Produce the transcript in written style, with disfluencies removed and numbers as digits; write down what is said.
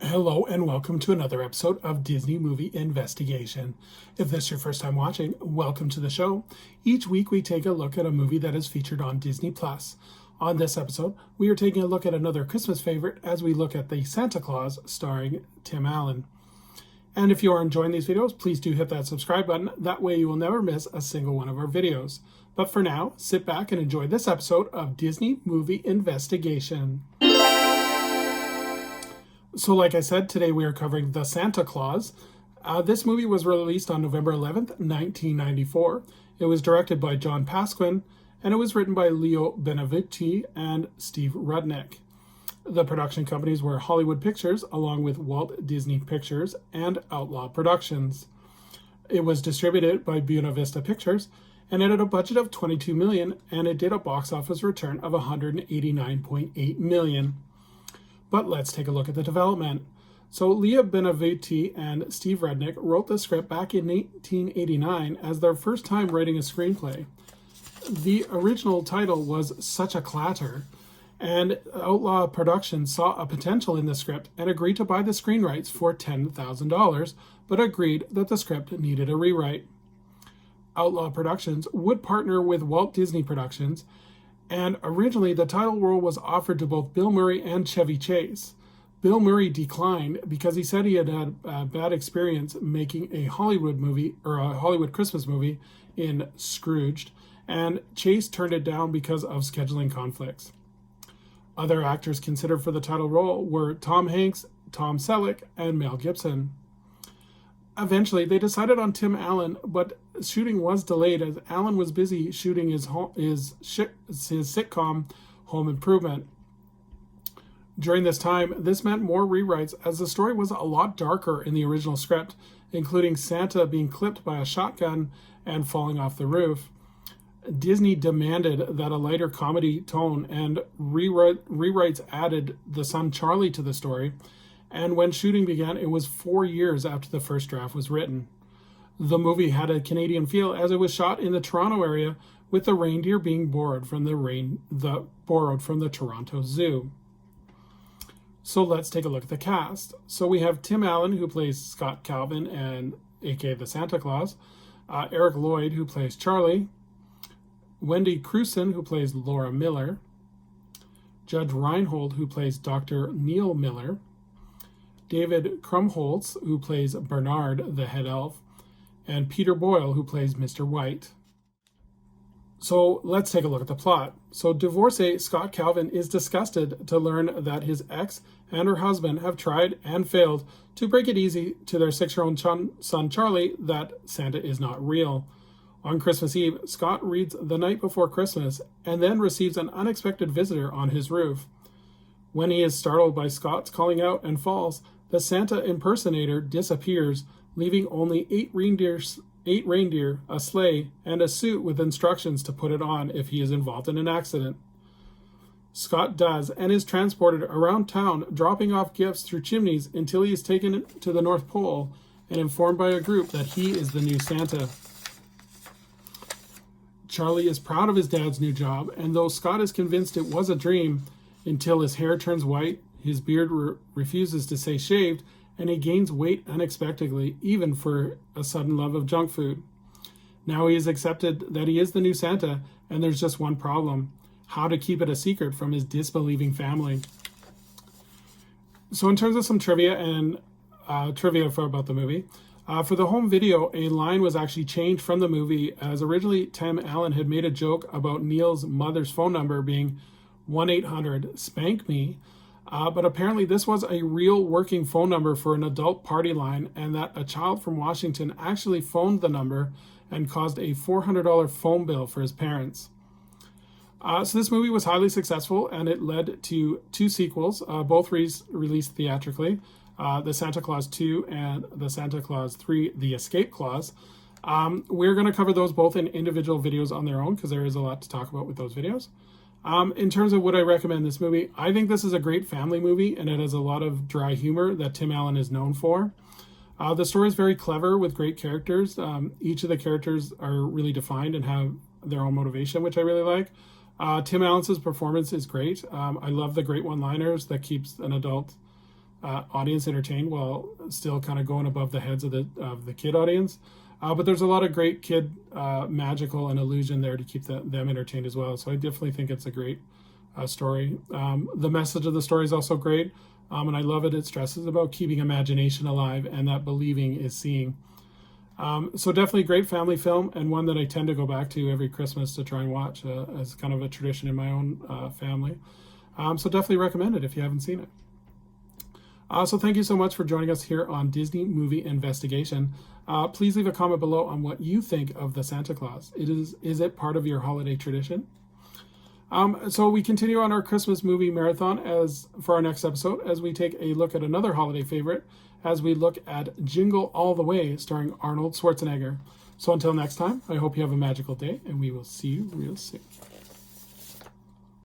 Hello and welcome to another episode of Disney Movie Investigation. If this is your first time watching, welcome to the show. Each week we take a look at a movie that is featured on Disney+. On this episode, we are taking a look at another Christmas favorite as we look at The Santa Claus starring Tim Allen. And if you are enjoying these videos, please do hit that subscribe button. That way you will never miss a single one of our videos. But for now, sit back and enjoy this episode of Disney Movie Investigation. So like I said, today we are covering The Santa Claus. This movie was released on November 11th, 1994. It was directed by John Pasquin, and it was written by Leo Benavitti and Steve Rudnick. The production companies were Hollywood Pictures, along with Walt Disney Pictures and Outlaw Productions. It was distributed by Buena Vista Pictures, and it had a budget of $22 million, and it did a box office return of $189.8 million. But let's take a look at the development. So Leo Benavitti and Steve Rudnick wrote the script back in 1989 as their first time writing a screenplay. The original title was Such a Clatter, and Outlaw Productions saw a potential in the script and agreed to buy the screen rights for $10,000, but agreed that the script needed a rewrite. Outlaw Productions would partner with Walt Disney Productions, and originally the title role was offered to both Bill Murray and Chevy Chase. Bill Murray declined because he said he had had a bad experience making a Hollywood movie, or a Hollywood Christmas movie, in Scrooged, and Chase turned it down because of scheduling conflicts. Other actors considered for the title role were Tom Hanks, Tom Selleck, and Mel Gibson. Eventually, they decided on Tim Allen, but shooting was delayed as Allen was busy shooting his sitcom Home Improvement. During this time, this meant more rewrites as the story was a lot darker in the original script, including Santa being clipped by a shotgun and falling off the roof. Disney demanded that a lighter comedy tone, and rewrites added the son Charlie to the story. And when shooting began, it was 4 years after the first draft was written. The movie had a Canadian feel as it was shot in the Toronto area, with the reindeer being borrowed from the Toronto Zoo. So let's take a look at the cast. So we have Tim Allen, who plays Scott Calvin, and aka the Santa Claus. Eric Lloyd, who plays Charlie. Wendy Crewson, who plays Laura Miller. Judge Reinhold, who plays Dr. Neil Miller. David Krumholtz, who plays Bernard, the head elf, and Peter Boyle, who plays Mr. White. So let's take a look at the plot. So divorcee Scott Calvin is disgusted to learn that his ex and her husband have tried and failed to break it easy to their 6-year-old son Charlie that Santa is not real. On Christmas Eve, Scott reads The Night Before Christmas and then receives an unexpected visitor on his roof. When he is startled by Scott's calling out and falls, the Santa impersonator disappears, leaving only 8 reindeer, a sleigh, and a suit with instructions to put it on if he is involved in an accident. Scott does and is transported around town, dropping off gifts through chimneys until he is taken to the North Pole and informed by a group that he is the new Santa. Charlie is proud of his dad's new job, and though Scott is convinced it was a dream, until his hair turns white, his beard refuses to stay shaved, and he gains weight unexpectedly, even for a sudden love of junk food. Now he has accepted that he is the new Santa, and there's just one problem: how to keep it a secret from his disbelieving family. So in terms of some trivia and about the movie, for the home video, a line was actually changed from the movie, as originally Tim Allen had made a joke about Neil's mother's phone number being 1-800-SPANK-ME, but apparently this was a real working phone number for an adult party line, and that a child from Washington actually phoned the number and caused a $400 phone bill for his parents. So this movie was highly successful, and it led to 2 sequels, both released theatrically, The Santa Claus 2 and The Santa Claus 3, The Escape Clause. We're going to cover those both in individual videos on their own because there is a lot to talk about with those videos. In terms of would I recommend this movie, I think this is a great family movie, and it has a lot of dry humor that Tim Allen is known for. The story is very clever with great characters. Each of the characters are really defined and have their own motivation, which I really like. Tim Allen's performance is great. I love the great one-liners that keeps an adult audience entertained while still kind of going above the heads of the kid audience. But there's a lot of great kid magical and illusion there to keep them entertained as well. So I definitely think it's a great story. The message of the story is also great, and I love it. It stresses about keeping imagination alive and that believing is seeing. So definitely a great family film, and one that I tend to go back to every Christmas to try and watch as kind of a tradition in my own family. So definitely recommend it if you haven't seen it. So thank you so much for joining us here on Disney Movie Investigation. Please leave a comment below on what you think of the Santa Claus. Is it part of your holiday tradition? So we continue on our Christmas movie marathon for our next episode as we take a look at another holiday favorite as we look at Jingle All the Way starring Arnold Schwarzenegger. So until next time, I hope you have a magical day and we will see you real soon.